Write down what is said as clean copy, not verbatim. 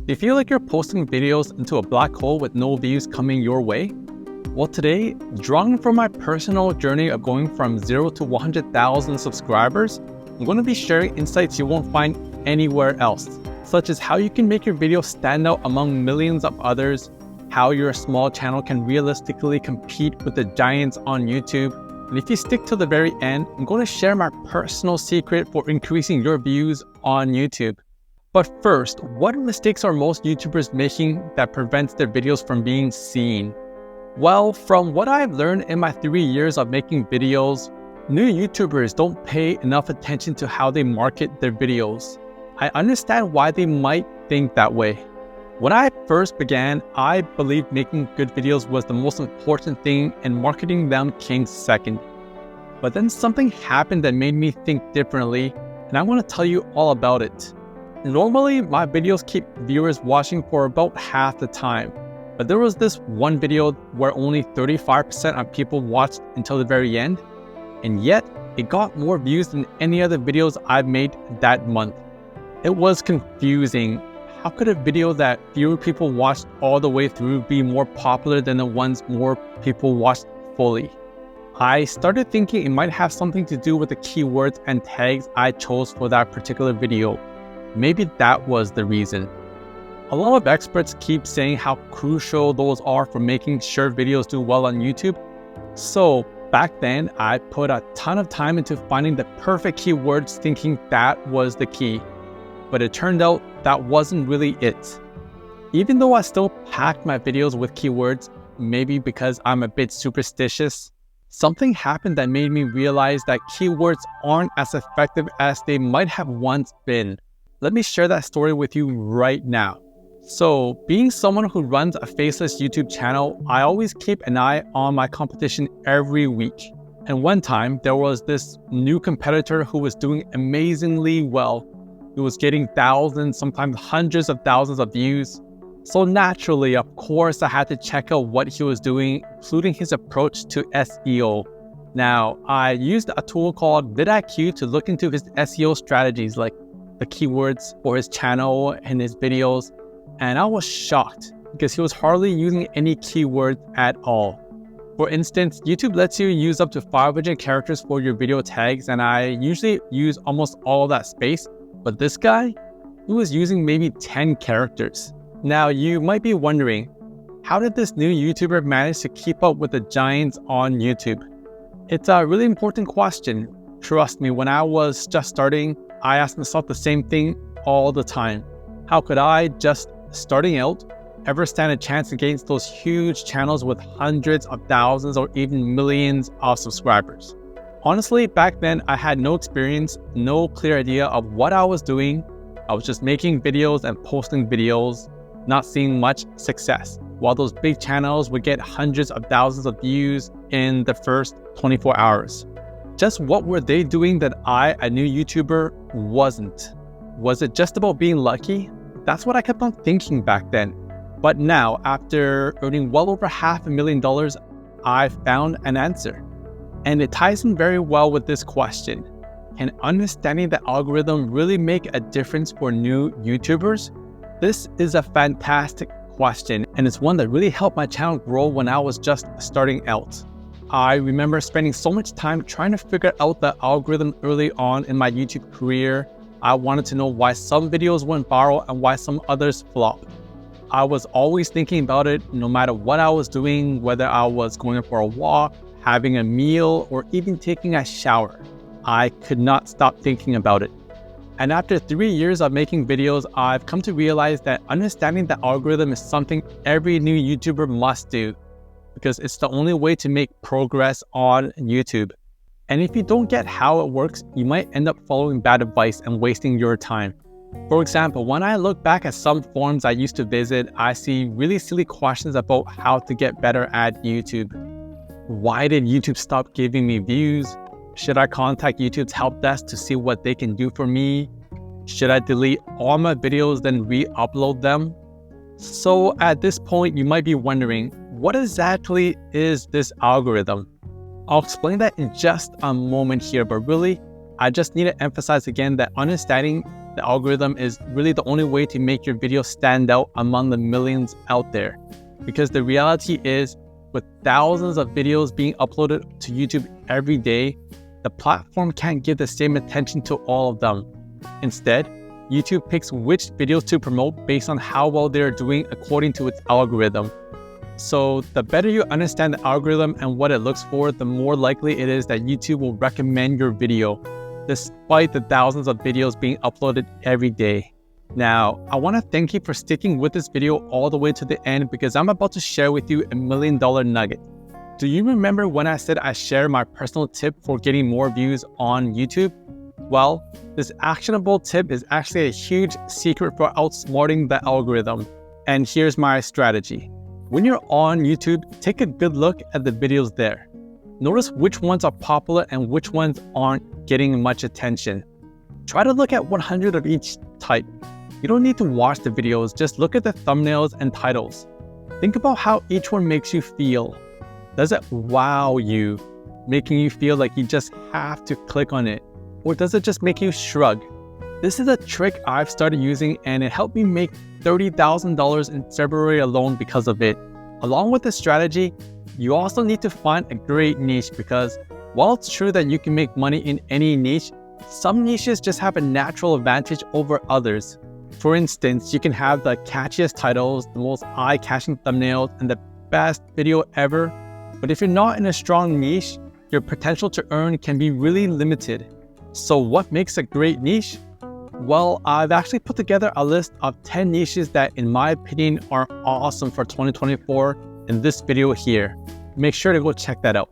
Do you feel like you're posting videos into a black hole with no views coming your way? Well, today, drawing from my personal journey of going from 0 to 100,000 subscribers, I'm going to be sharing insights you won't find anywhere else, such as how you can make your video stand out among millions of others, how your small channel can realistically compete with the giants on YouTube. And if you stick to the very end, I'm going to share my personal secret for increasing your views on YouTube. But first, what mistakes are most YouTubers making that prevents their videos from being seen? Well, from what I've learned in my 3 years of making videos, new YouTubers don't pay enough attention to how they market their videos. I understand why they might think that way. When I first began, I believed making good videos was the most important thing and marketing them came second. But then something happened that made me think differently, and I want to tell you all about it. Normally, my videos keep viewers watching for about half the time, but there was this one video where only 35% of people watched until the very end, and yet it got more views than any other videos I've made that month. It was confusing. How could a video that fewer people watched all the way through be more popular than the ones more people watched fully? I started thinking it might have something to do with the keywords and tags I chose for that particular video. Maybe that was the reason. A lot of experts keep saying how crucial those are for making sure videos do well on YouTube. So back then, I put a ton of time into finding the perfect keywords thinking that was the key. But it turned out that wasn't really it. Even though I still packed my videos with keywords, maybe because I'm a bit superstitious, something happened that made me realize that keywords aren't as effective as they might have once been. Let me share that story with you right now. So, being someone who runs a faceless YouTube channel, I always keep an eye on my competition every week. And one time, there was this new competitor who was doing amazingly well. He was getting thousands, sometimes hundreds of thousands of views. So naturally, of course, I had to check out what he was doing, including his approach to SEO. Now, I used a tool called vidIQ to look into his SEO strategies, like the keywords for his channel and his videos. And I was shocked because he was hardly using any keywords at all. For instance, YouTube lets you use up to 500 characters for your video tags, and I usually use almost all of that space. But this guy, he was using maybe 10 characters. Now, you might be wondering, how did this new YouTuber manage to keep up with the giants on YouTube? It's a really important question. Trust me, when I was just starting, I asked myself the same thing all the time. How could I, just starting out, ever stand a chance against those huge channels with hundreds of thousands or even millions of subscribers? Honestly, back then, I had no experience, no clear idea of what I was doing. I was just making videos and posting videos, not seeing much success, while those big channels would get hundreds of thousands of views in the first 24 hours. Just what were they doing that I, a new YouTuber, wasn't? Was it just about being lucky? That's what I kept on thinking back then. But now, after earning well over $500,000, I found an answer. And it ties in very well with this question. Can understanding the algorithm really make a difference for new YouTubers? This is a fantastic question, and it's one that really helped my channel grow when I was just starting out. I remember spending so much time trying to figure out the algorithm early on in my YouTube career. I wanted to know why some videos went viral and why some others flopped. I was always thinking about it no matter what I was doing, whether I was going for a walk, having a meal, or even taking a shower. I could not stop thinking about it. And after 3 years of making videos, I've come to realize that understanding the algorithm is something every new YouTuber must do, because it's the only way to make progress on YouTube. And if you don't get how it works, you might end up following bad advice and wasting your time. For example, when I look back at some forums I used to visit, I see really silly questions about how to get better at YouTube. Why did YouTube stop giving me views? Should I contact YouTube's help desk to see what they can do for me? Should I delete all my videos then re-upload them? So at this point, you might be wondering, what exactly is this algorithm? I'll explain that in just a moment here, but really, I just need to emphasize again that understanding the algorithm is really the only way to make your video stand out among the millions out there. Because the reality is, with thousands of videos being uploaded to YouTube every day, the platform can't give the same attention to all of them. Instead, YouTube picks which videos to promote based on how well they're doing according to its algorithm. So the better you understand the algorithm and what it looks for, the more likely it is that YouTube will recommend your video, despite the thousands of videos being uploaded every day. Now, I want to thank you for sticking with this video all the way to the end because I'm about to share with you $1 million nugget. Do you remember when I said I share my personal tip for getting more views on YouTube? Well, this actionable tip is actually a huge secret for outsmarting the algorithm. And here's my strategy. When you're on YouTube, take a good look at the videos there. Notice which ones are popular and which ones aren't getting much attention. Try to look at 100 of each type. You don't need to watch the videos, just look at the thumbnails and titles. Think about how each one makes you feel. Does it wow you, making you feel like you just have to click on it? Or does it just make you shrug? This is a trick I've started using and it helped me make $30,000 in February alone because of it. Along with this strategy, you also need to find a great niche because while it's true that you can make money in any niche, some niches just have a natural advantage over others. For instance, you can have the catchiest titles, the most eye-catching thumbnails, and the best video ever. But if you're not in a strong niche, your potential to earn can be really limited. So what makes a great niche? Well, I've actually put together a list of 10 niches that, in my opinion, are awesome for 2024 in this video here. Make sure to go check that out.